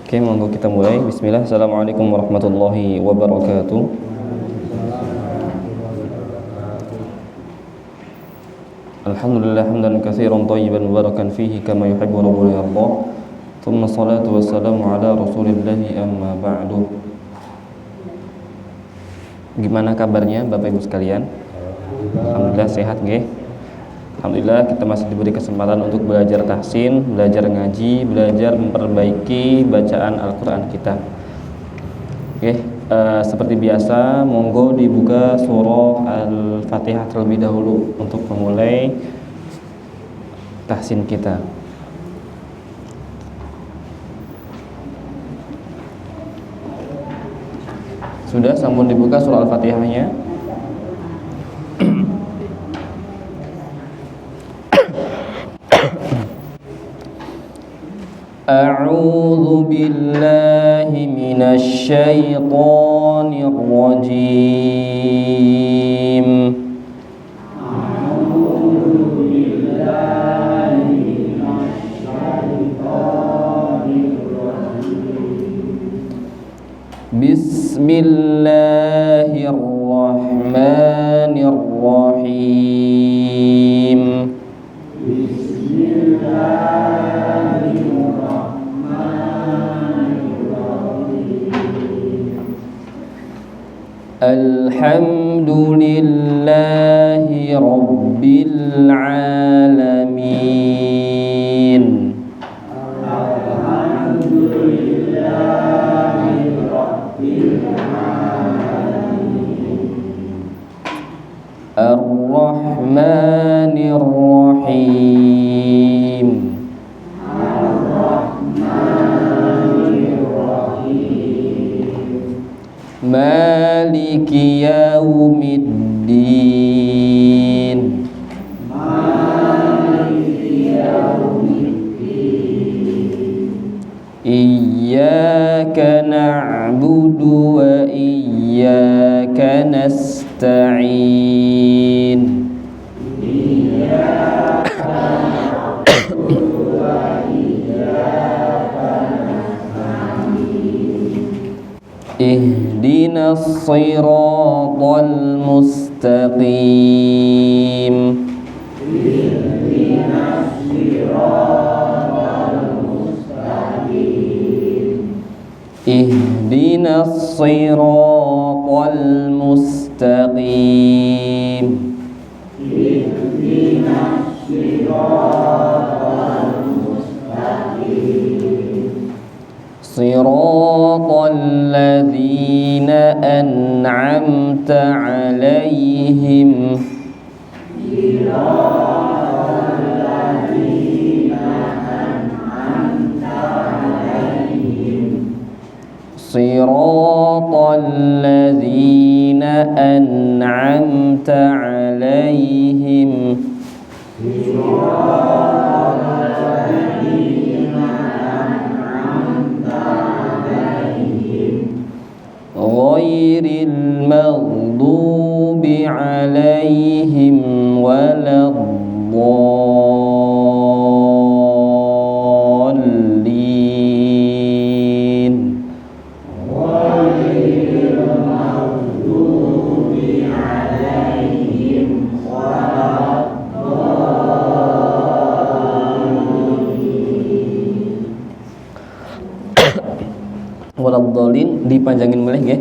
Oke, monggo kita mulai. Bismillah. Assalamualaikum warahmatullahi wabarakatuh. Alhamdulillah hamdan katsiran thayyiban mubarakan fihi kama yuhibbu rabbuna yarda. Tsumma salatu wassalamu ala Rasulillahi amma ba'du. Gimana kabarnya Bapak Ibu sekalian? Alhamdulillah sehat nggih. Alhamdulillah kita masih diberi kesempatan untuk belajar tahsin, belajar ngaji, belajar memperbaiki bacaan Al-Quran kita. Oke, seperti biasa, monggo dibuka surah Al-Fatihah terlebih dahulu untuk memulai tahsin kita. Sudah sampun dibuka surah Al-Fatihahnya? A'udzu billahi minasy syaithanir rajim. A'udzu billahi minasy syaithanir rajim. Bismillahirrahmanirrahim. Alhamdulillahi rabbil alamin. Alhamdulillahi rabbil alamin. Ar-Rahmanir Rahim. Maliki yaumiddin. Maliki yaumiddin. Iyyaka na'budu wa iyyaka nasta'in. Iyyaka na'budu wa iyyaka nasta'in. Ihdinas siratal mustaqim. Ihdinas siratal mustaqim. Ihdinas siratal mustaqim. Ihdinas siratal mustaqim. Siratal ladzina an'amta 'alaihim. Siratal ladzina an'amta 'alaihim. Siratal ladzina an'amta 'alaihim. Siratal ladzina ghairil maghdubi 'alaihim waladdallin. Ghairil maghdubi 'alaihim waladdallin. Dipanjangin mulai nggih.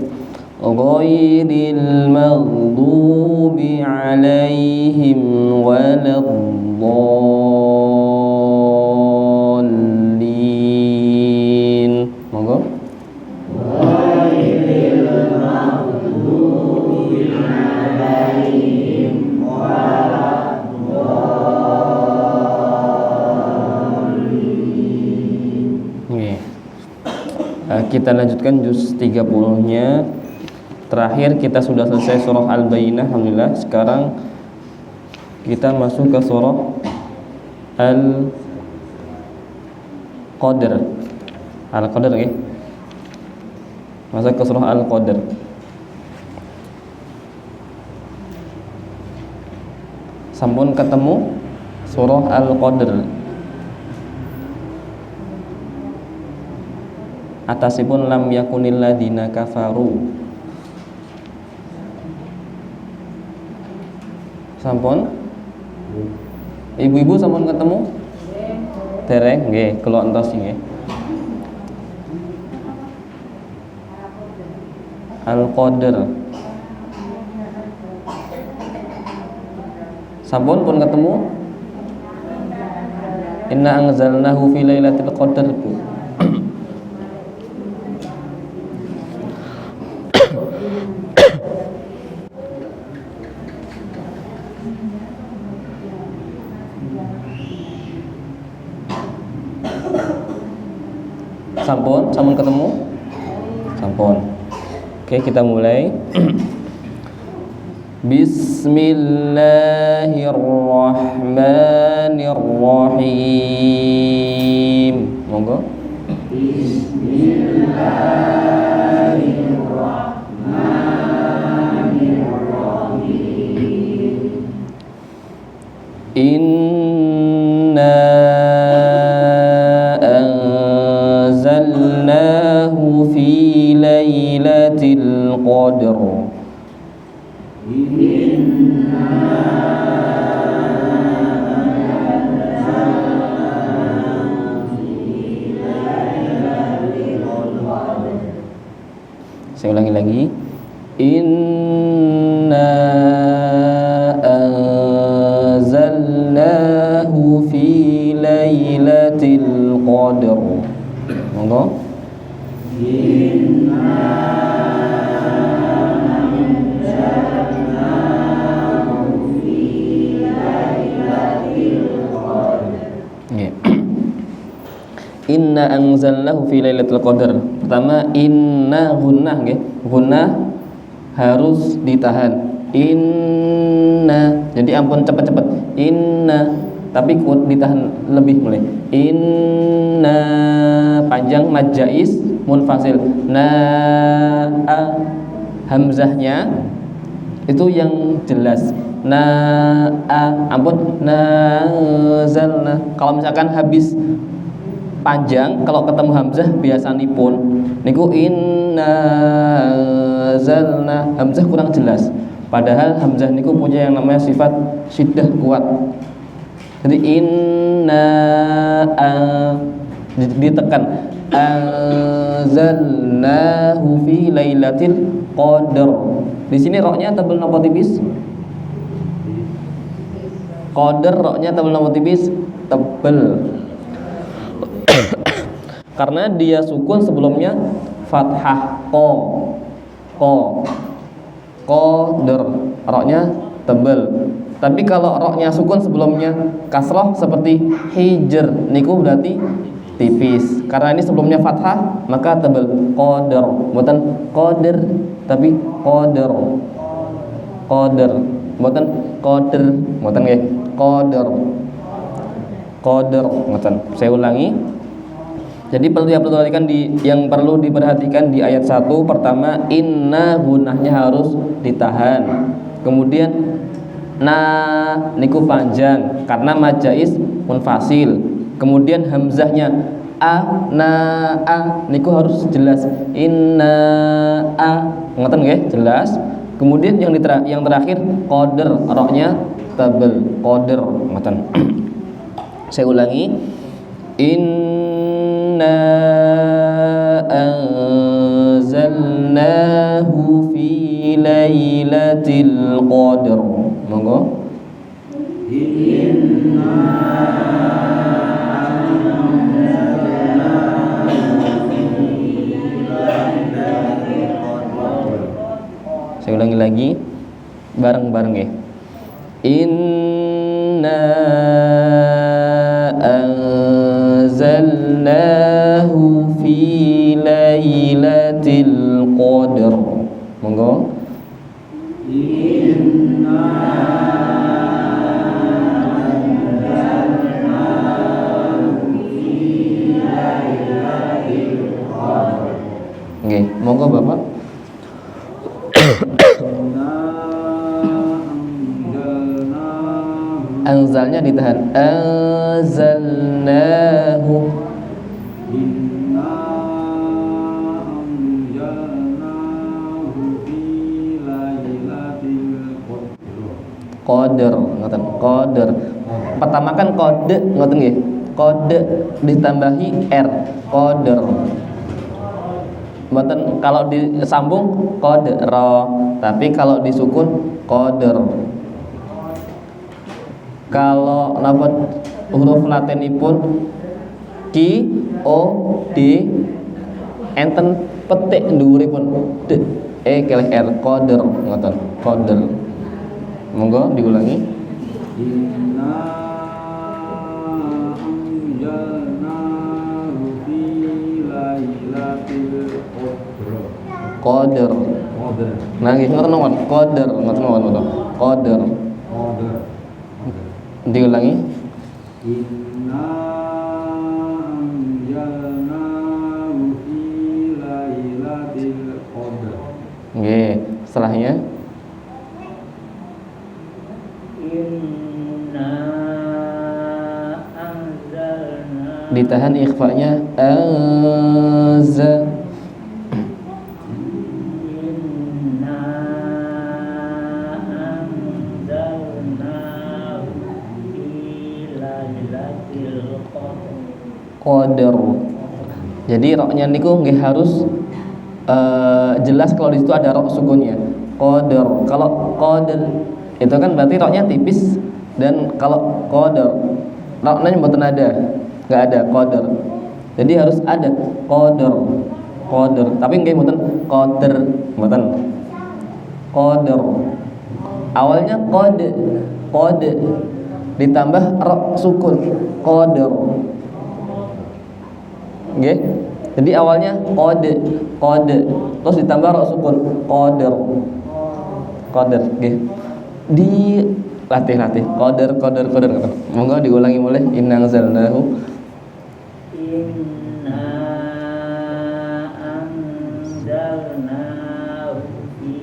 Ghairil maghdubi 'alaihim waladdallin. Monggo. Ghairil maghdubi 'alaihim waladdallin. Nggih. Kita lanjutkan juz 30-nya. Terakhir kita sudah selesai surah Al-Bayyinah, alhamdulillah. Sekarang kita masuk ke surah Al-Qadr. Al-Qadr ya. Masuk ke surah Al-Qadr. Sampun ketemu surah Al-Qadr. Atasipun lam yakunil ladzina kafaru. Sampun? Ibu-ibu sampun ketemu? Dereng nggih, kula entos nggih. Al-Qadr. Sampun pun ketemu? Inna anzalnahu fi lailatul qadar. Sampun ketemu? Sampun. Oke, kita mulai. Bismillahirrahmanirrahim. Monggo. Bismillahirrahmanirrahim. Inna anzalnahu fi lailatul qadr. Saya ulangi lagi. Inna anzalnahu fi lailatul qadr. Monggo. Inna anzalnahu fi lailatul qadar. Pertama inna gunnah nggih. Gunnah harus ditahan. Inna. Jadi ampun cepet-cepet. Inna. Tapi kuat ditahan lebih mulai. Inna panjang mad jaiz munfasil. Na hamzahnya itu yang jelas. Na ampun nazalna. Kalau misalkan habis panjang, kalau ketemu hamzah biasanipun niku inna zalna, hamzah kurang jelas. Padahal hamzah niku punya yang namanya sifat syiddah kuat. Jadi inna ditekan anzalnahu fi lailatul qadar. Di sini roknya tebal napa tipis? Qadar roknya tebal napa tipis? Tebal. Karena dia sukun sebelumnya fathah qadar, roknya tebal. Tapi kalau roknya sukun sebelumnya kasroh seperti hijr, niku berarti tipis. Karena ini sebelumnya fathah maka tebal. Qadar, bukan qadar tapi qadar. Bukan qadar, bukan nggih. Qadar, bukan. Saya ulangi. Jadi yang perlu diperhatikan di ayat 1 pertama inna gunahnya harus ditahan. Kemudian na niku panjang karena mad jaiz munfasil. Kemudian hamzahnya niku harus jelas. Inna ngoten nggih, jelas. Kemudian yang terakhir qadar, roknya tabel. Qadar ngoten. Saya ulangi. Inna anzalnahu fi lailatul qadr. Monggo. Inna anzalnahu fi lailatul qadr. Saya ulangi lagi bareng-bareng ya. Inna anzalnahu fi lailatul qadr. Monggo. Inna anzalnahu fi lailatul qadr. Nggih, monggo Bapak. Anzalnya ditahan. Anzalnahu. Inna Qadar, ngoten. Qadar. Pertama kan kode, ngoten nggih. Kode ditambahi r, qadar. Mboten kalau disambung kode ro, tapi kalau disukun qadar. Kalau napa huruf latinipun ki o d enten petik dhuwuripun d e kelih r, qadar ngoten. Qadar. Monggo diulangi. Inna anzalnahu fi lailatul Qadar. Nggih ngoten mawon, qadar, ngoten mawon. Qadar. Diulangi. Inna anzalnahu fi lailatul qadar. Nggih, setelahnya Inna anzalna ditahan ikhfanya az. Inna anzalnahu fi lailatul Qadar. Jadi roknya niku nggih harus jelas kalau di situ ada rok sukunnya. Qadar. Kalau qadar itu kan berarti roknya tipis, dan kalau qadar roknya mboten ada, nggak ada qadar. Jadi harus ada qadar. Qadar. Tapi nggih mboten qadar, mboten. Qadar. Awalnya qad ditambah rok sukun qadar. Nggih. Jadi awalnya qad terus ditambah rok sukun qadar. Qadar nggih. Di latih qadar. Monggo diulangi mulai. Inna anzalnahu. Inna anzalnahu fi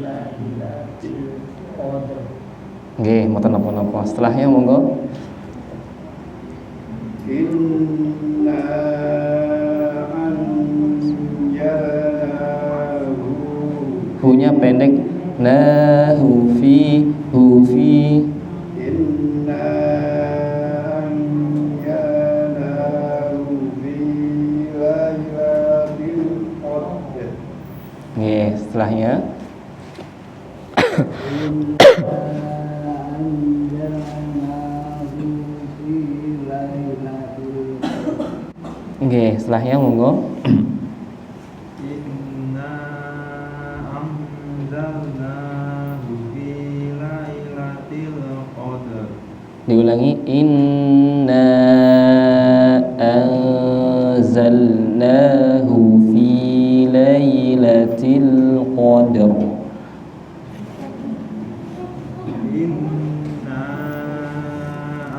lailatul qadar. Nggih, mboten napa-napa. Setelahnya monggo. Inna anzalnahu. Hunya pendek. Nahu fi hu fi. Inna anzalnahu fi lailatul qadar. Nggih, setelahnya nggih, setelahnya monggo. Inna anzalnahu fi lailatul qadar. Diulangi. Inna anzalnahu fi lailatul qadar. Inna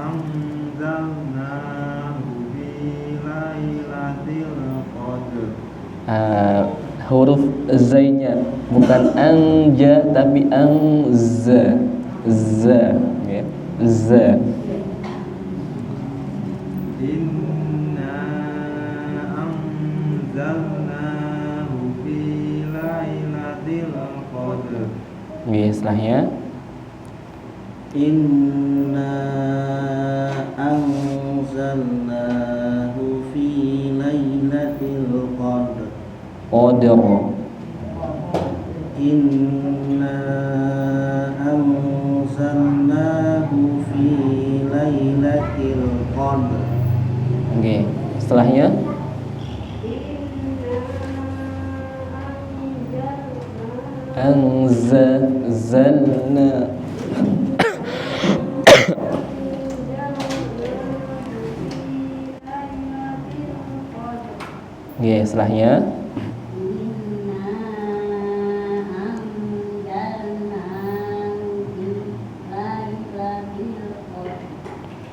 anzalnahu fi lailatul qadar. Huruf zainya bukan anja tapi angza. Za, ya. Za. Inna anzalnahu fi lailatul qadar. Nggih, setelahnya Inna anzalnahu fi lailatul qadr. qadar. Inna anzalnahu fi lailatul qadr. Nggih, setelahnya anzalna. Nggih, setelahnya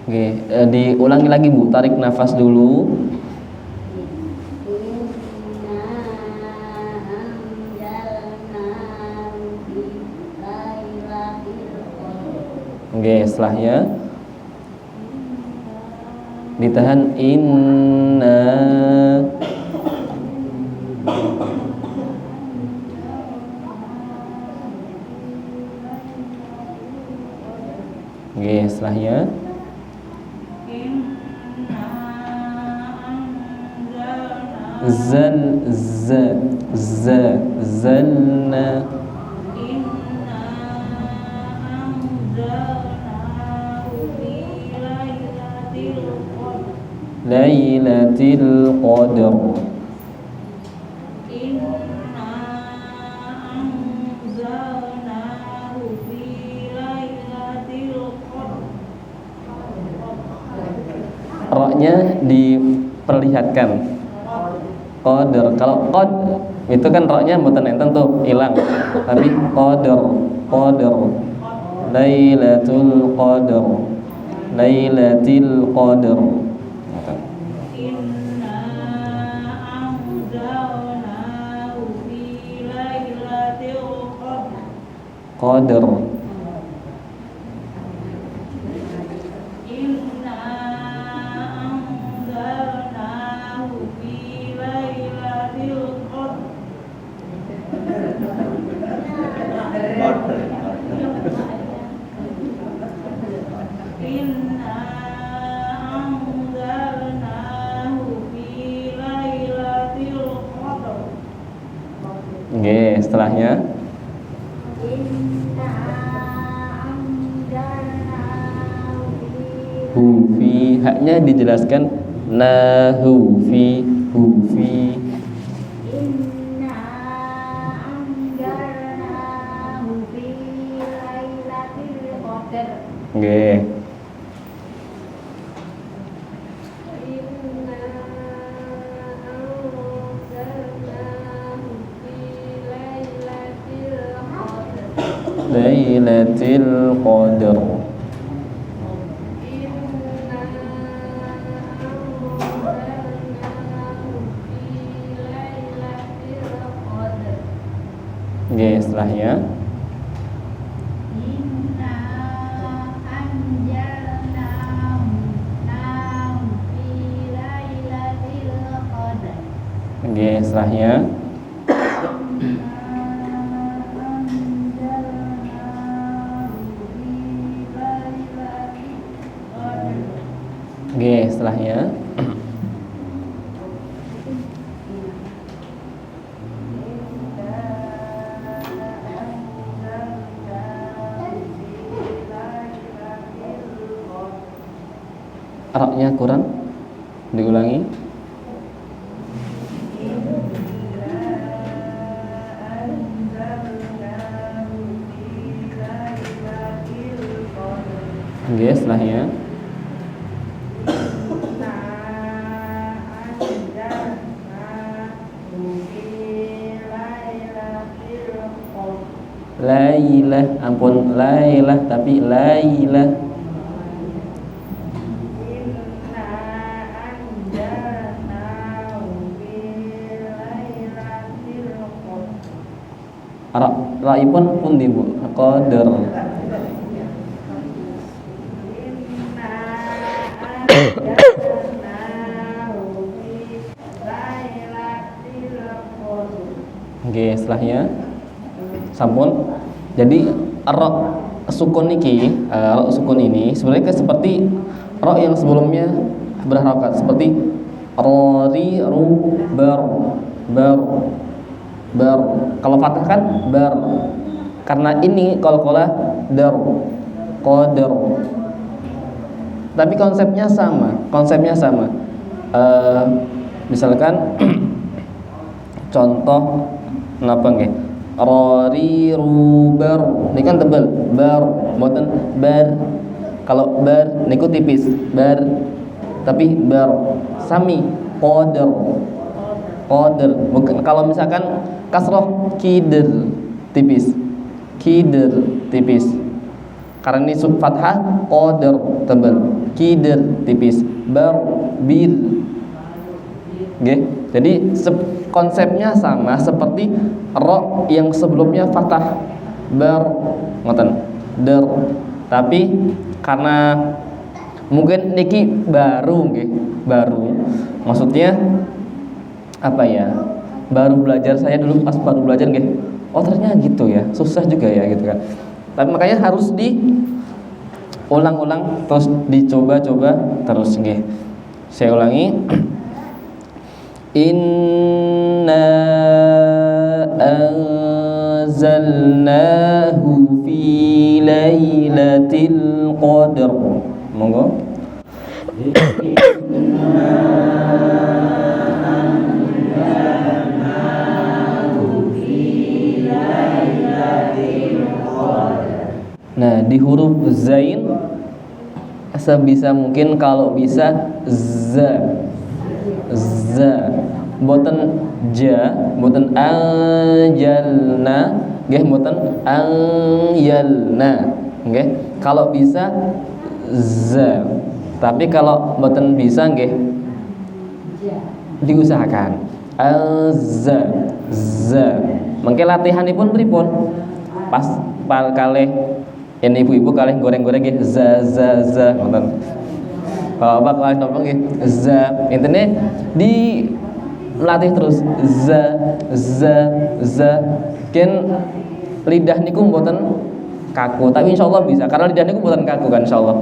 nggih, diulangi lagi Bu, tarik nafas dulu. Nggih, setelahnya ditahan. Inna. setelahnya Inna anzalna zalna Inna anzalnahu fi lailatul qadar Inna anzalnahu fi lailatul qadr. Ra-nya diperlihatkan qadar. Kalau qad itu kan ra-nya mboten enten tuh, hilang. Tapi qadar lailatul qadar lailatul qadar. Inna anzalnahu fi lailatul qadr. Qadar Inna anzalnahu fi lailatul qadr. Inna anzalnahu fi lailatul qadr. Oke, setelahnya Inna anzalnahu hu fi, haknya dijelaskan nahu fi Inna anzalnahu fi lailatul qadr. Oke. Inna anzalnahu fi lailatul qadr. Lailatul qadar Inna anzalnahu fi lailatul qadr. Oke, setelahnya Inna anzalnahu fi lailatul qadr. Oke, setelahnya Oke, setelahnya Ra-nya kurang, diulangi. Oke, setelahnya Lailah, ampun Lailah tapi Lailah. Ra-ipun pundi Bu? Qadar. Oke, setelahnya sampun. Jadi ra sukun niki, ra sukun ini sebenarnya seperti ra yang sebelumnya berharokat seperti rori ru bar. Kalau fathah kan bar. Karena ini qalqalah dar qadar. Tapi konsepnya sama. Misalkan contoh napa nggih? Rori rubar. Ini kan tebal, bar, mboten bar. Kalau bar niku tipis, bar. Tapi bar sami qadar. Bukan kalau misalkan kasroh kider tipis. Karena ini sub fathah qadar tebal, kider tipis, bar bil. Oke, jadi konsepnya sama seperti ra yang sebelumnya fathah bar ngoten der. Tapi karena mungkin niki baru nggih, maksudnya apa ya? Baru belajar, saya dulu pas baru belajar nggih. Oh, ternyata gitu ya. Susah juga ya gitu kan. Tapi makanya harus ulang-ulang terus dicoba-coba terus nggih. Saya ulangi. Inna anzalnahu fi lailatul qadar. Monggo. Nah, di huruf zain sebisa mungkin kalau bisa za. Boten ja, boten anjalna, nggih boten anyalna. Nggih. Kalau bisa za. Tapi kalau boten bisa nggih diusahakan. Za. Mengke latihanipun pripun? Pas kalih ini ibu-ibu kalih goreng-goreng nggih za ngoten. Bapak kalih napa nggih za. Intine di latih terus za. Ken lidah niku mboten kaku, tapi insyaallah bisa karena lidah niku mboten kaku kan insyaallah.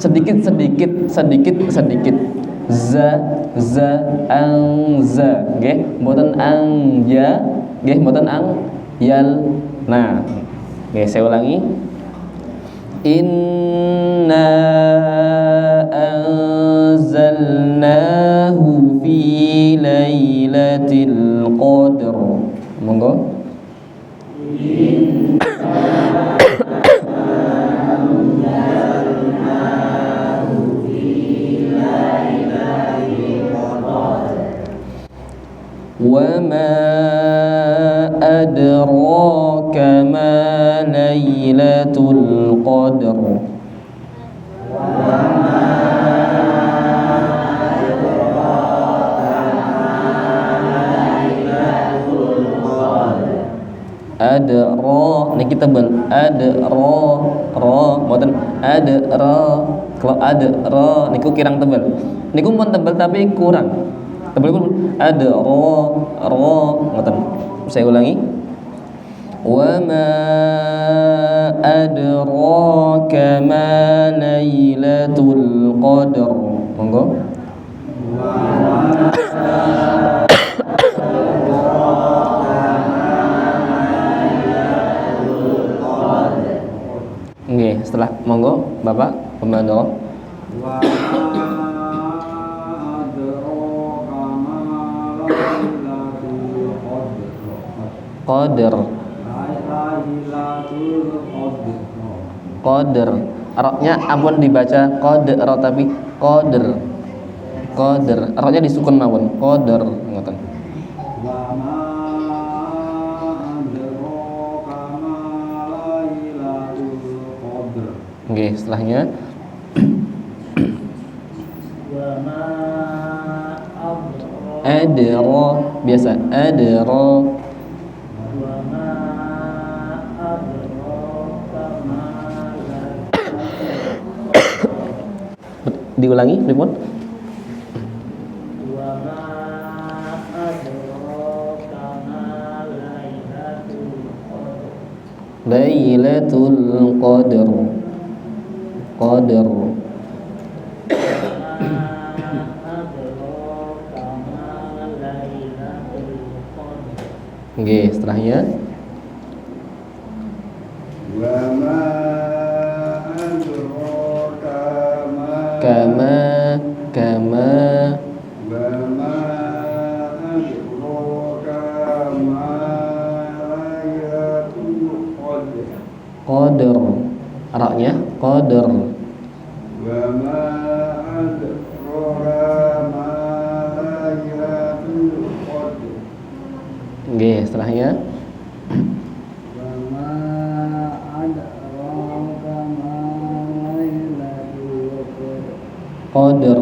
Sedikit za nggih mboten anja nggih mboten yal. Nah, nggih saya ulangi. Inna anzalnahu fi lailatul qadar. Monggo. Wa ma adraka ma lailatul qadar. Adra niki tebel ra mboten adra. Kalau adra niku kirang tebel. Niku pun tebel tapi kurang. Tebel pun adra ngoten. Saya ulangi. Wa ma adraka ma lailatul qadar. Monggo. Nggih, setelah monggo Bapak pembantu. Wa adraka ma lailatul Qadar. Qadar. Roknya ampun dibaca qadar tapi qadar. Roknya disukun mawon. Qadar ngoten. Wa ma adraka ma lailatul qadar. Nggih, setelahnya adra biasa adra. Diulangi pripun? Lailatul qadar. Nggih, setelahnya Wa ma adraka ma kama wa ma adraka ma lailatul qadar. Roknya qadar. Wa ma adraka ma lailatul qadar. Nggih, setelahnya Wa ma adraka ma lailatul qadar. qadar.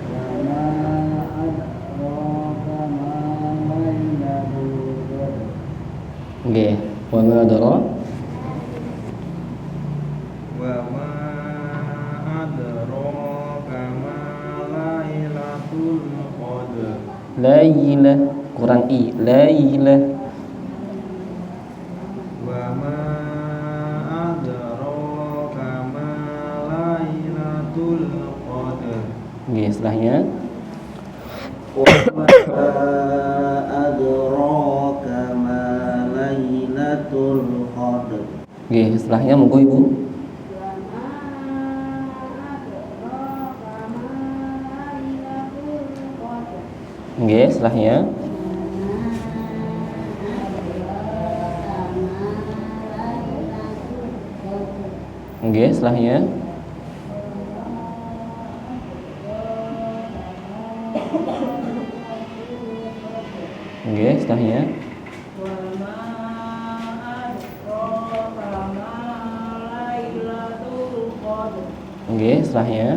Wa ma adraka ma lailatul qadar. Nggih, wa ma adra Wa ma adraka ma lailatul qadar. lailah kurang i lailah. Wa ma adraka setelahnya. Wa ma adraka ma lailatul qadr. Nggih, setelahnya monggo Ibu. Nggih, setelahnya. Nggih, setelahnya. Nggih, setelahnya. Nggih, setelahnya.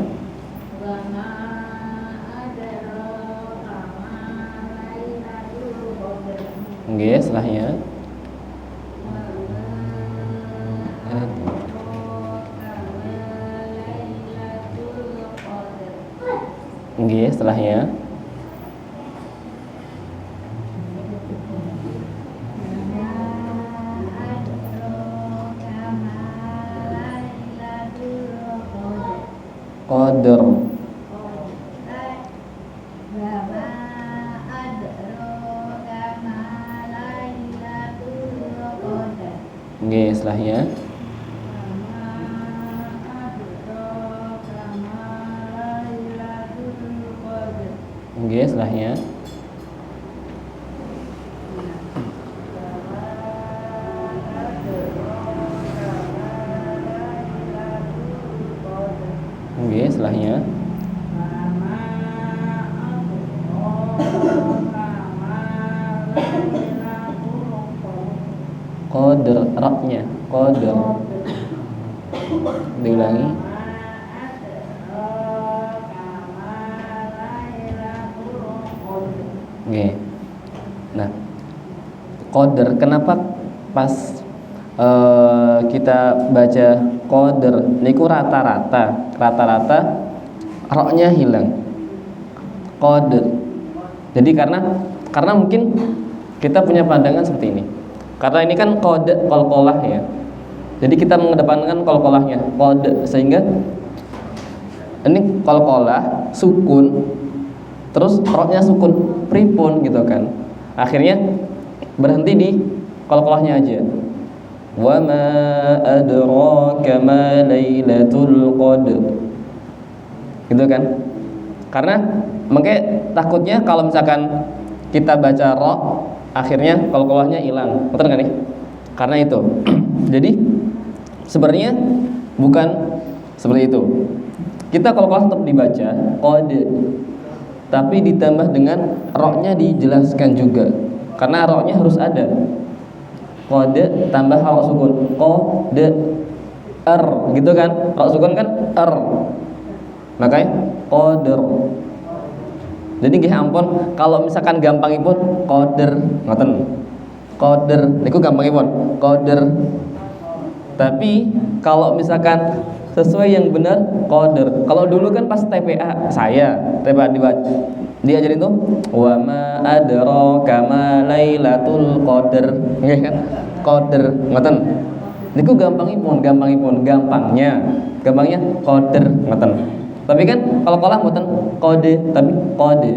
Nggih, setelahnya. Nggih, setelahnya. Qadar. Nggih, setelahnya. Nggih, setelahnya. Nggih, setelahnya. Qadar, ra-nya, qadar. Diulangi. Nggih. Nah, qadar kenapa pas kita baca qadar niku rata-rata ra-nya hilang. Qadar. Jadi karena mungkin kita punya pandangan seperti ini. Karena ini kan qad qalqalah ya. Jadi kita mengedepankan qalqalahnya, qad, sehingga ini qalqalah sukun terus ra-nya sukun pripun gitu kan. Akhirnya berhenti di qalqalahnya aja. Wa ma adraka ma lailatul qadr. Gitu kan? Karena makanya takutnya kalau misalkan kita baca ra akhirnya qalqalahnya hilang. Betul enggak nih? Karena itu. Jadi sebenarnya bukan seperti itu. Kita qalqalah tetap dibaca qad, tapi ditambah dengan ra-nya dijelaskan juga. Karena ra-nya harus ada. Qad tambah ra sukun. Qad r gitu kan? Ra sukun kan r. Makanya qadar. Jadi nggih ampun kalau misalkan gampangipun qadar ngoten. Qadar niku gampangipun qadar. Tapi kalau misalkan sesuai yang benar qadar. Kalau dulu kan pas TPA TPA diajarin tuh wa ma adraka ma lailatul qadar. Nggih kan? Qadar ngoten. Niku gampangipun gampangnya qadar ngoten. Tapi kan kalau kalah mboten kode, tapi kode.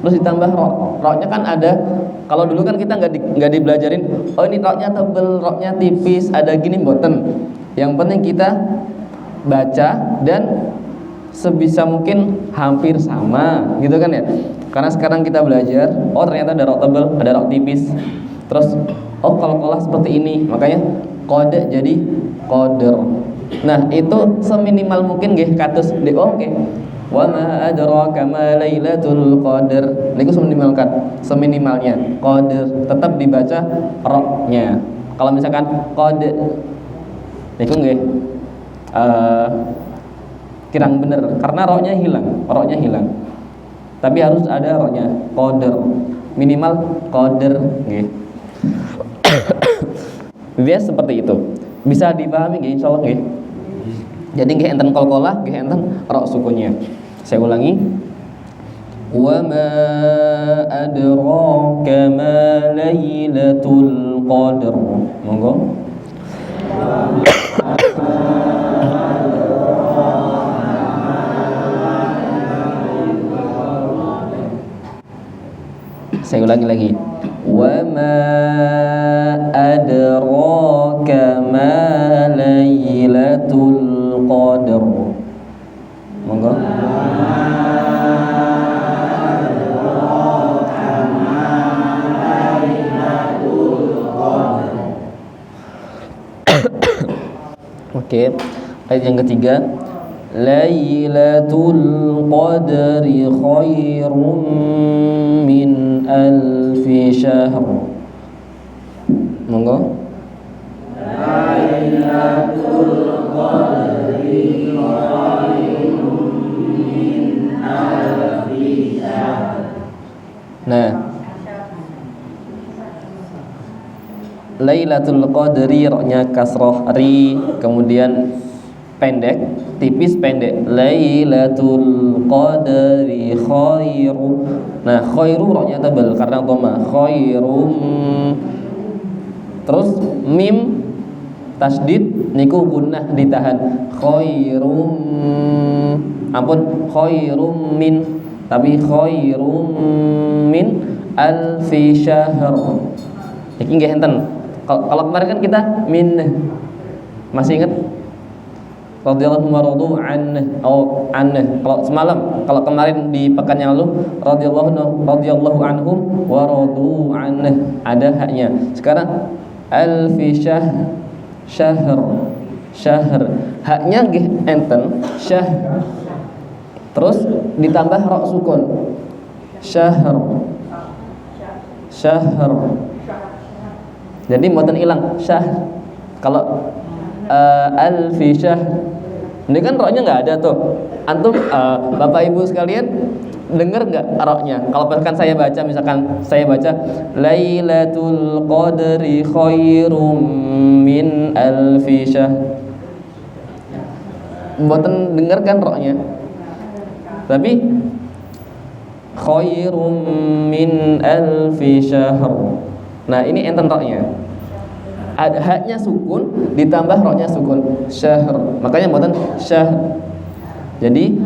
Terus ditambah roknya kan ada. Kalau dulu kan kita nggak dibelajarin. Oh ini roknya tebel, roknya tipis, ada gini mboten. Yang penting kita baca dan sebisa mungkin hampir sama, gitu kan ya. Karena sekarang kita belajar, oh ternyata ada rok tebel, ada rok tipis. Terus oh kalau kalah seperti ini, makanya kode jadi qadar. Nah itu seminimal mungkin nggih kados oke. Wa ma adraka ma lailatul qadar. Niku seminimalnya qadar tetap dibaca ra-nya. Kalau misalkan qad niku nggih kirang bener karena ra-nya hilang. Tapi harus ada ra-nya qadar. Minimal qadar nggih. Biasa seperti itu. Bisa dipahami nggih insyaallah nggih. Jadi nggih enten qalqalah, nggih enten ra sukunnya. Saya ulangi. Wa ma adraka ma lailatul qadr. Monggo. Saya ulangi lagi. Wa ma adraka ma lailatul qadar. Monggo. Oke, ayat yang ketiga, Lailatul Qadri khairum min alfi syahr. Monggo. Lailatul Qadri khairum min alfi syahr. Nah, Lailatul Qadri nya kasroh ri, kemudian pendek, tipis pendek. Lailatul Qadri khairu. Nah, khairu nya tebal karena dhamma. Khairum. Terus mim tasdid niku gunnah ditahan. Khairum. Ampun, khairum min, tapi khairum min alfi syahr. Iki nggih enten. Kalau kemarin kan kita min, masih ingat? Radhiyallahu anhu Kalau semalam, kalau kemarin di pekan yang lalu radhiyallahu anhum wa radu anhu, ada haknya. Sekarang alfi syahr. Haknya nggih enten syahr. Terus ditambah ra sukun. Syahr. Jadi mboten ilang syah. Kalau alfi syahr, ini kan roknya nggak ada tuh. Antum bapak ibu sekalian dengar nggak roknya? Kalau misalkan saya baca Lailatul Qadri khairum min alfi syahr, mboten dengar kan roknya? Tapi khairum min alfi syahr. Nah, ini enten roknya. Ada haknya sukun ditambah roknya sukun, syahr. Makanya buatan syahr. Jadi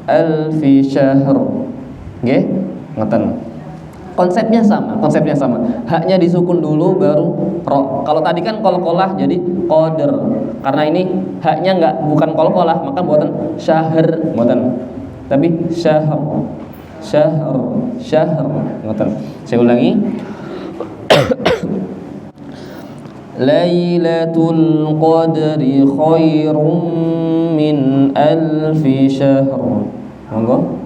alfi syahr. Nggih, ngoten. Konsepnya sama. Haknya disukun dulu baru ro. Kalau tadi kan qalqalah jadi qadar. Karena ini haknya bukan qalqalah, maka buatan syahr, buatan. Tapi syahr. Ngoten. Saya ulangi. Lailatul Qadri khairum min alfi syahr. Monggo.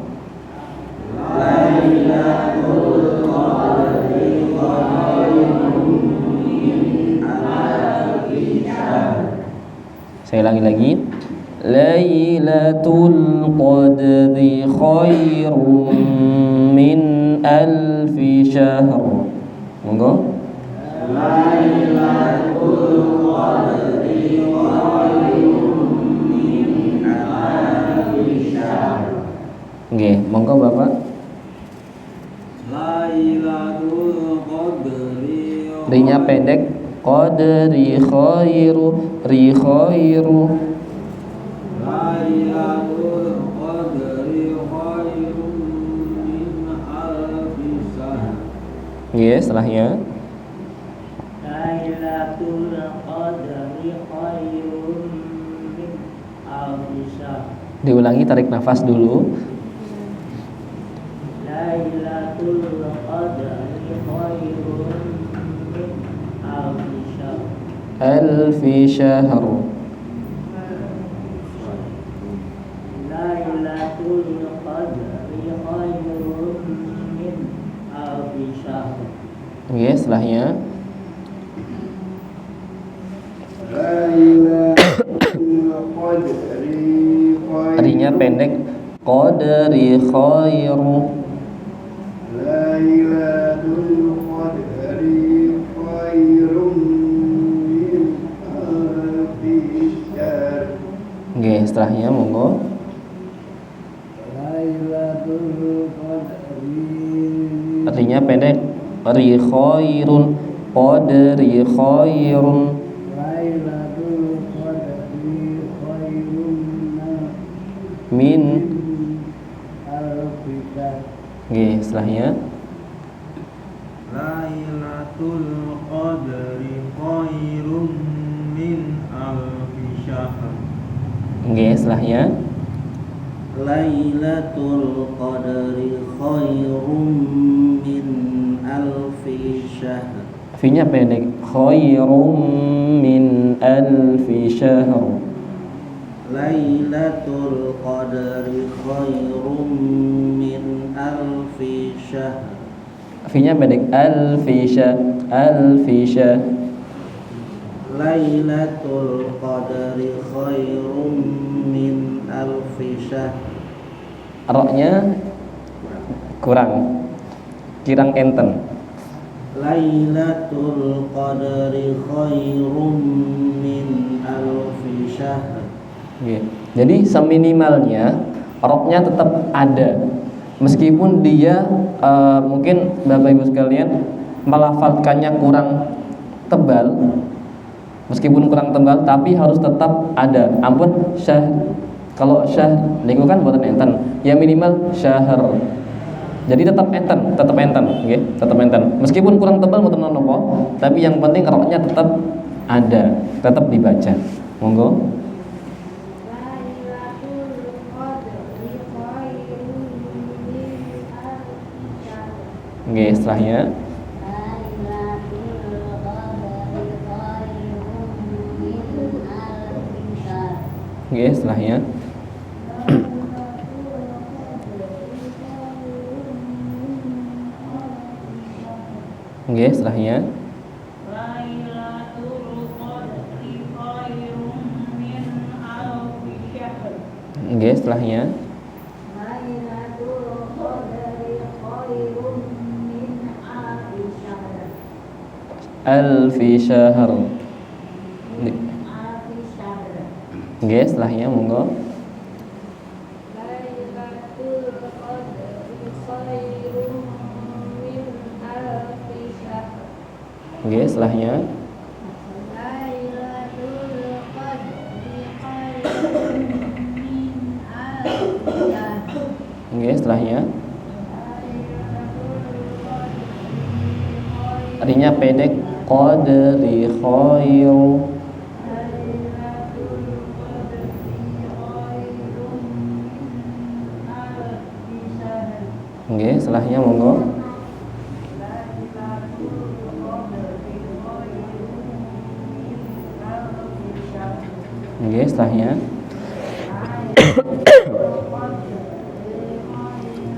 Lailatul Qadri khairum min alfi syahr. Saya ulangi lagi. Lailatul Qadri khairum min alfi syahr. Monggo. Lailatul Qadri khairum min alfi syahr. Nggih, monggo Bapak. Lailatul Qadri. Rinya pendek. Qadri khairu, ri khairu. Lailatul Qadri khairum min alfi syahr. Nggih, setelahnya. Lailatul Qadri khairum min alfi syahr. Diulangi, tarik nafas dulu. Lailatul Qadri khairum min alfi syahr. Alfi syahr. Lailatul Qadri khairum min alfi syahr. Oke, setelahnya. Arinya pendek. Qadri khairu. Lailatul Qadri khairum min alfi syahr. Oke, setelahnya monggo. Lailatul Qadri. Artinya pendek. Qadri khairun. Qadri khairun. Min. Oke, setelahnya. Lailatul Qadri khairum min alfi syahr. Nggih, setelahnya Lailatul Qadri khairum min alfi syahr. Fi-nya pendek. Khairum min alfi syahr. Lailatul Qadri khairum min alfi syahr. Fi-nya pendek. Alfi syahr. Lailatul Qadri khairum min alfi syahr. Roknya kurang enten. Lailatul Qadri khairum min alfi syahr. Oke. Jadi seminimalnya roknya tetap ada, meskipun dia mungkin Bapak Ibu sekalian melafalkannya kurang tebal, meskipun kurang tebal tapi harus tetap ada. Ampun syah, kalau syah niku kan buatan enten, ya minimal syahr. Jadi tetap enten, okay? Tetap enten. Meskipun kurang tebal mboten napa, tapi yang penting roknya tetap ada, tetap dibaca. Monggo. Lailatul Qadri khairum min alfi syahr. Oke, setelahnya Lailatul Qadri khairum min alfi syahr. oke, setelahnya oke, setelahnya Lailatul Qadri khairum min alfi syahr. oke, setelahnya Lailatul Qadri khairum min alfi syahr. alfi syahr. Alfi syahr. Oke, setelahnya monggo. Lailatul Qadri khairum min alfi syahr. Oke, setelahnya Lailatul Qadri khairum min alfi syahr. oke, setelahnya artinya pendek. Qadri khairu. Oke, setelahnya monggo. Oke, setelahnya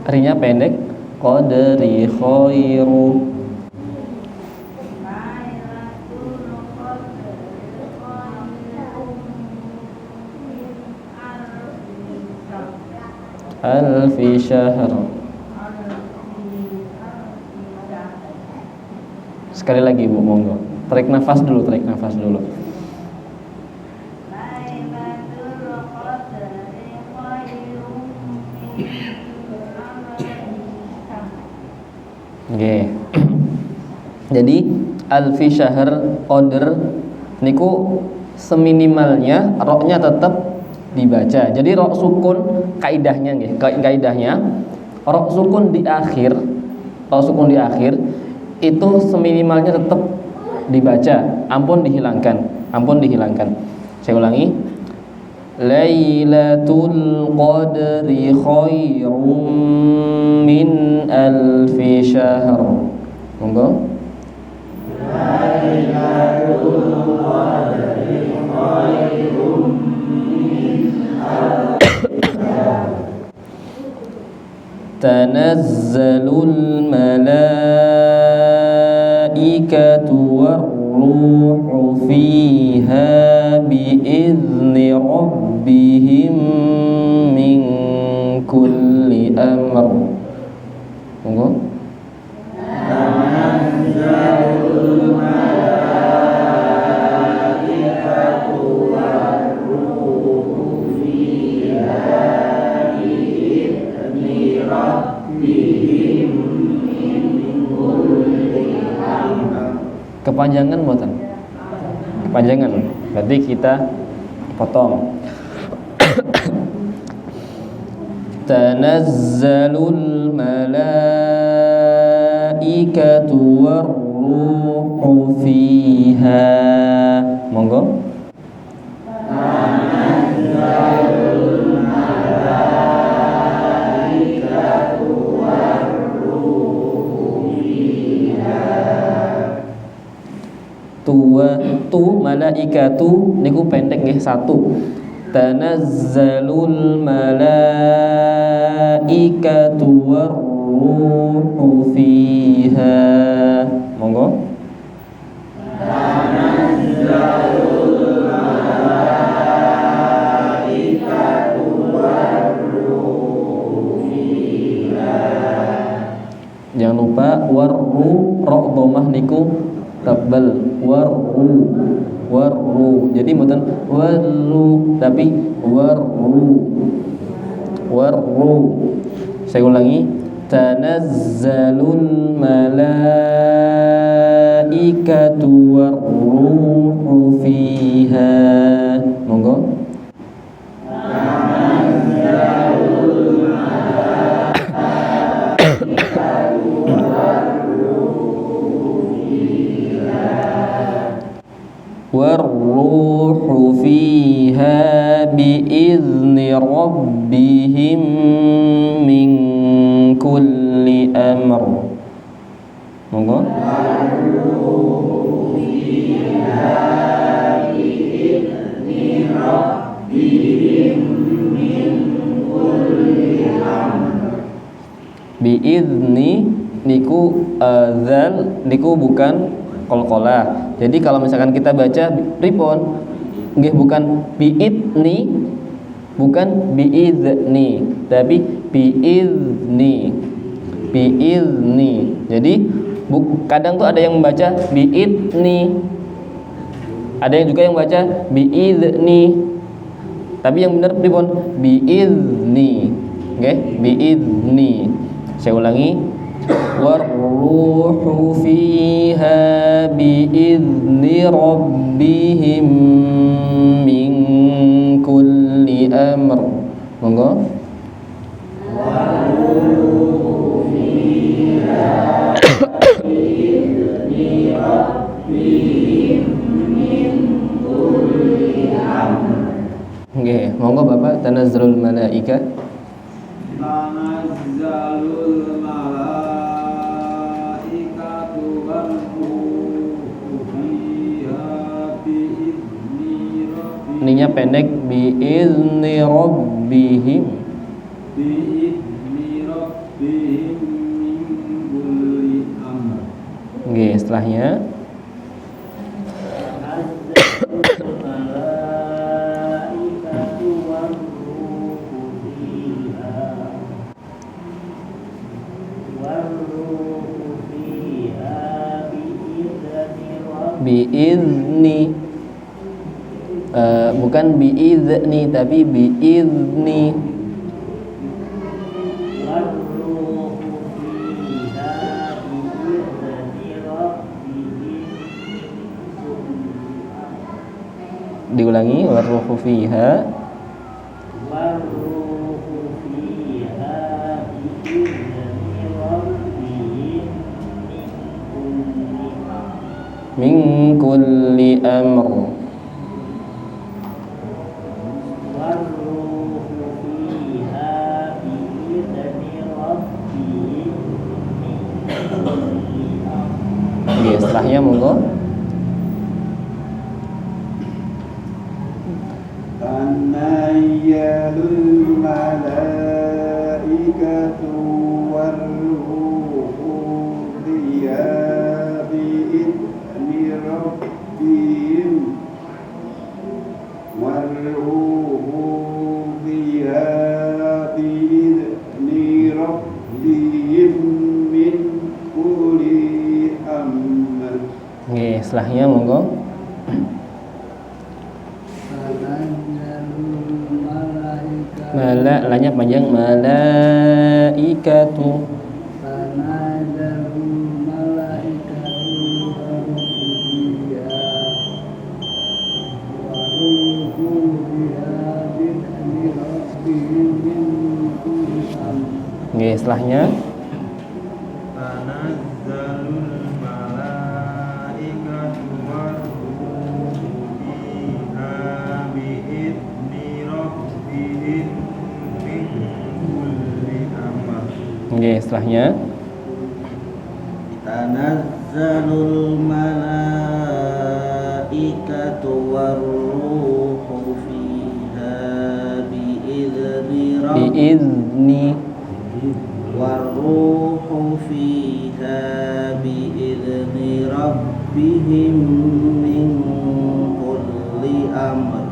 artinya pendek. Qadri khairu. Alfi syahr. Sekali lagi Bu, monggo. Tarik nafas dulu. Lailatul Qadri khairum min alfi syahr. Oke. Jadi alfi syahr qadr niku seminimalnya roknya tetap dibaca. Jadi rok sukun kaidahnya nggih. Kaidahnya rok sukun di akhir itu seminimalnya tetap dibaca. Ampun dihilangkan. Saya ulangi. Lailatul Qadri khairum min alfi syahr. Monggo. Lailatul Qadri khairum min alfi syahr. Tanazzalul malaikatu war-ruhu fiha bi'izni rabbihim min kulli amr. Monggo. Tanazzalul malaikatu war-ruhu fiha bi'izni rabbihim min kulli amr. Kepanjangan mboten? Kepanjangan. Berarti kita potong. Tanazzalul malaikatu malaikatu warruhu fiha. Monggo. Tu malaikatu niku pendek nggih satu. Tanazzalul malaikatu warruhu fiha. Monggo. Jangan lupa warru ra dhammah niku tebal warru jadi mboten warru tapi warru saya ulangi tanazzalul malaikatu warruhu fiha. Monggo. Warruhu fiha biizni rabbihim min kulli amr. Monggo. Biizni niku azal niku bukan qalqalah. Jadi kalau misalkan kita baca pripun nggih bukan biidni, bukan biizni, tapi biizni. Jadi kadang tuh ada yang membaca biidni, ada yang juga yang baca biizni. Tapi yang benar pripun? Biizni. Nggih, biizni. Saya ulangi. Warruhu fiha biizni rabbihim min kulli amr. Monggo. Warruhu fiha biizni rabbihim min kulli amr. Nggih, monggo Bapak tanazzalul malaika. Tanazzalul malaikatu ininya pendek biizni rabbihim. Biizni rabbihim min kulli amr. Oke, setelahnya biizni bukan biizni tapi biizni. Diulangi warruhu fiha min kulli amr. Oke, setelahnya monggo. Tanayyalul malaikatu warruhu fiha biizni rabbihim warruhu fiha biizni rabbihim min kulli amr. Oke, setelahnya monggo. Lanya panjang malaikatu. Oke, setelahnya tanazzalul malaikatu war-ruhu fiha bi'izni rabbihim min kulli amr. Oke, setelahnya Tanazzalul malaikatu war-ruhu fiha bi'izni biizni war-ruhu fiha bi'izni rabbihim min kulli amr.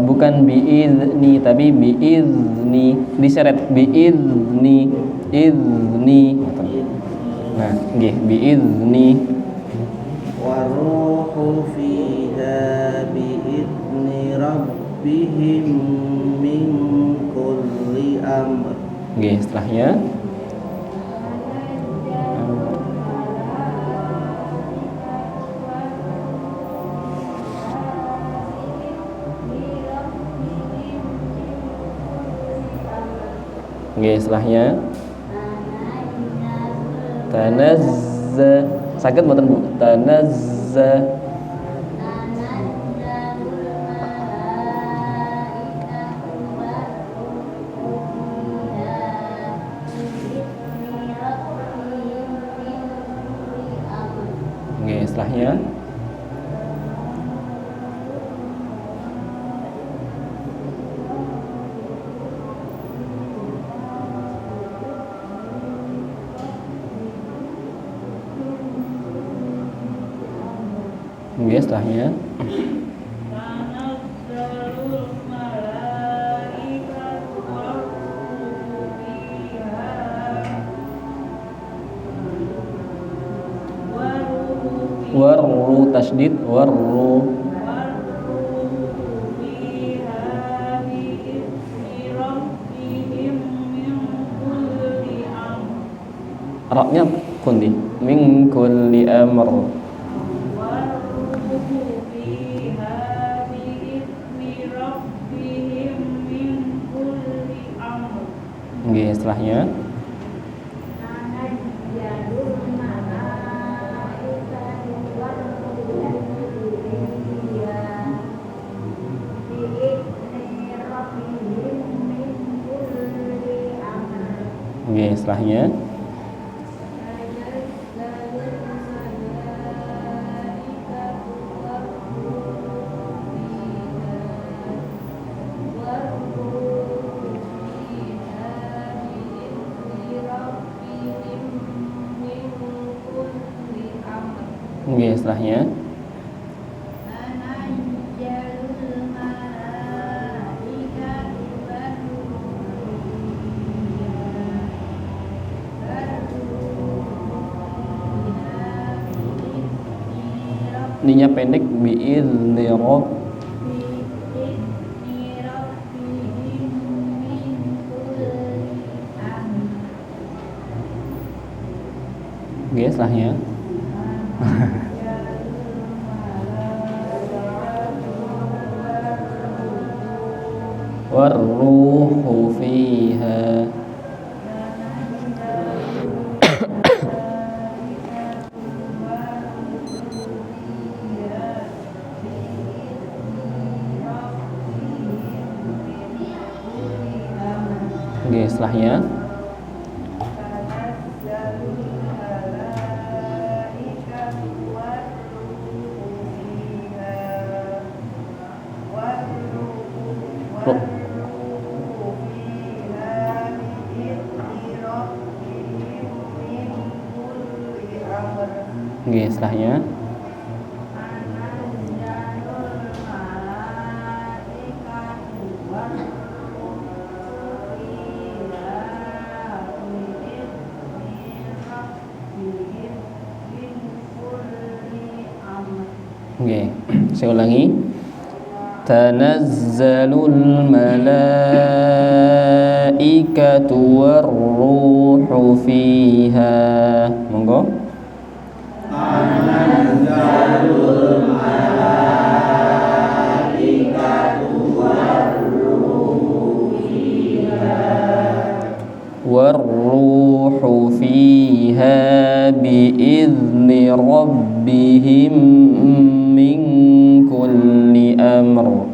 Bukan biizni tapi biizni, diseret biizni, izni. Nah, nggih biizni. War-ruhu fiha bi'izni rabbihim min kulli amr. Nggih, setelahnya nggih, setelahnya tanazza. Saged mboten Bu? Tanazza. Nggih, setelahnya nggih, setelahnya Tanazzalul malaikatu war-ruhu fiha warru tasydid warru. war-ruhu fiha bi'izni rabbihim min kulli amr. Ra-nya kundi min kulli amr. War-ruhu fiha bi'izni rabbihim min kulli amr. Nggih, setelahnya Tanazzalul malaikatu war-ruhu fiha bi'izni rabbihim min kulli amr. nggih, setelahnya nggih, setelahnya ininya pendek biizni rabb. Nggih, setelahnya warruhu fiha. Nggih, setelahnya nggih, setelahnya nggih, saya ulangi. Tanazzalul malaikatu war-ruhu fiha. Monggo. Tanazzalul malaikatu war-ruhu fiha War-ruhu fiha rabbihim min kulli amr.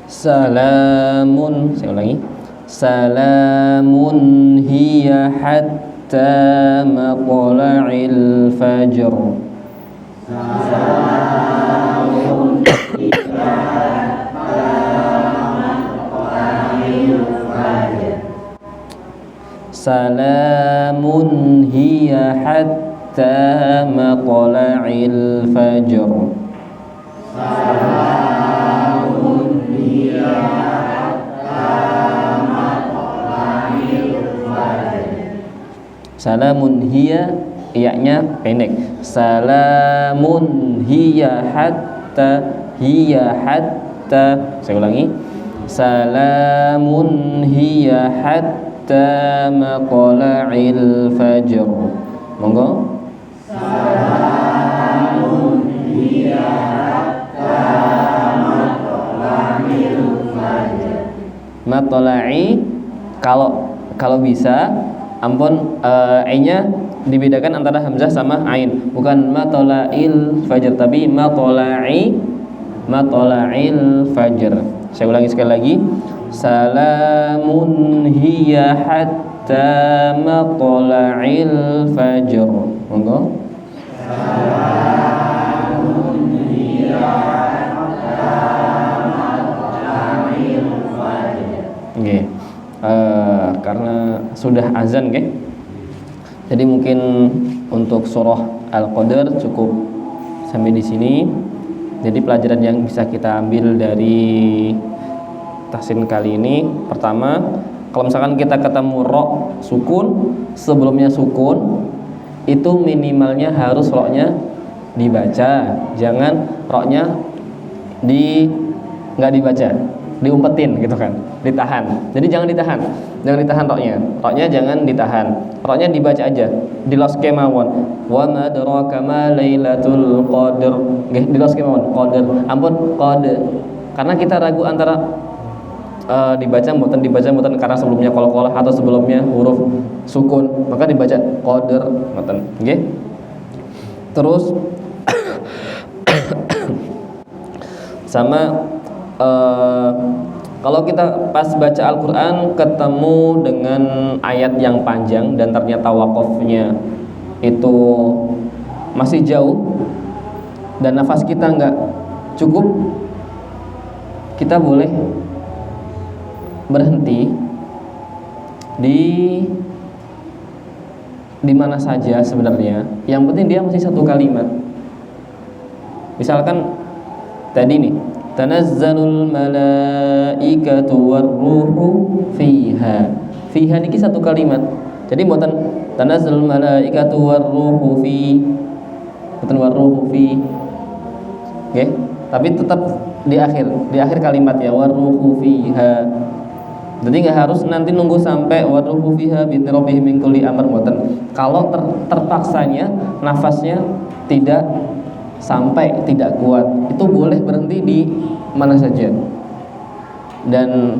Salamun, saya ulangi. Salamun hiya hatta matla'il fajr. Salamun hiya hatta matla'il fajr. Salamun hiya, iya-nya pendek. Salamun hiya hatta, saya ulangi. Salamun hiya hatta matla'il fajr. Monggo. Salamun hiya hatta matla'il fajr. Matla'i, kalau bisa ampun, nya dibedakan antara hamzah sama ain, bukan matla'il fajr tapi matla'il fajr. Saya ulangi sekali lagi. Salamun hiya hatta matla'il fajr. Monggo. Salamun hiya hatta matla'il fajr. Nggih. Karena sudah azan kan? Jadi mungkin untuk surah Al-Qadr cukup sampai di sini. Jadi pelajaran yang bisa kita ambil dari tahsin kali ini, pertama, kalau misalkan kita ketemu ro sukun, sebelumnya sukun, itu minimalnya harus ro-nya dibaca. Jangan ro-nya nggak dibaca, diumpetin gitu kan, ditahan. Jadi jangan ditahan ro-nya jangan ditahan, ro-nya dibaca aja, dilos kemawon. Wa ma adraka ma lailatul qadr. Nggih, dilos kemawon qadr. Ampun qad. Karena kita ragu antara dibaca mboten karena sebelumnya qalqalah atau sebelumnya huruf sukun, maka dibaca qadr mboten. Nggih. Terus sama kalau kita pas baca Al-Quran ketemu dengan ayat yang panjang dan ternyata wakofnya itu masih jauh dan nafas kita nggak cukup, kita boleh berhenti di mana saja sebenarnya. Yang penting dia masih satu kalimat. Misalkan tadi nih, tanazzalul malaikatu warruhu fiha. Fiha niki satu kalimat. Jadi mboten tanazzalul malaikatu warruhu fi. Mboten warruhu fi. Oke, tapi tetap di akhir kalimat ya, warruhu fiha. Jadi nggak harus nanti nunggu sampai warruhu fiha bi rabbihim min kulli amr mboten. Kalau terpaksanya nafasnya tidak sampai, tidak kuat, itu boleh berhenti di mana saja. Dan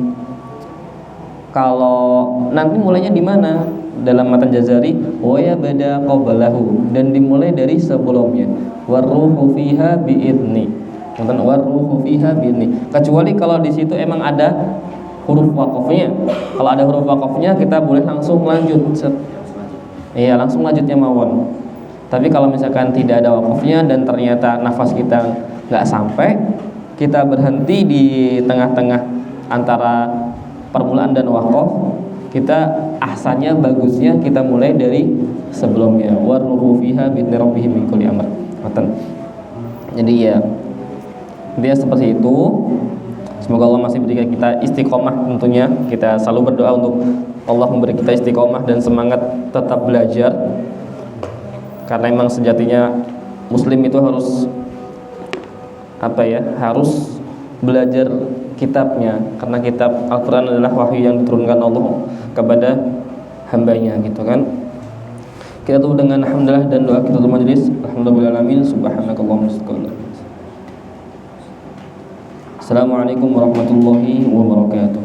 kalau nanti mulainya di mana? Dalam matan Jazari, wa ya bada qablahu, dan dimulai dari sebelumnya. Warruhu fiha biidni. Bukan warruhu fiha biidni. Kecuali kalau di situ emang ada huruf waqafnya. Kalau ada huruf waqafnya kita boleh langsung lanjut. Iya, langsung lanjutnya mawon. Tapi kalau misalkan tidak ada wakafnya dan ternyata nafas kita nggak sampai, kita berhenti di tengah-tengah antara permulaan dan wakaf. Kita ahsannya, bagusnya kita mulai dari sebelumnya. Warruhu fiha bi'idni rabbihim min kulli amr. Jadi ya, dia seperti itu. Semoga Allah masih berikan kita istiqomah tentunya. Kita selalu berdoa untuk Allah memberi kita istiqomah dan semangat tetap belajar. Karena memang sejatinya muslim itu harus harus belajar kitabnya, karena kitab Al-Quran adalah wahyu yang diturunkan Allah kepada hambanya gitu kan. Kita tutup dengan alhamdulillah dan doa kita tutup majelis. Alhamdulillahirabbil alamin. Subhanakallahumma wa bihamdika. Assalamualaikum warahmatullahi wabarakatuh.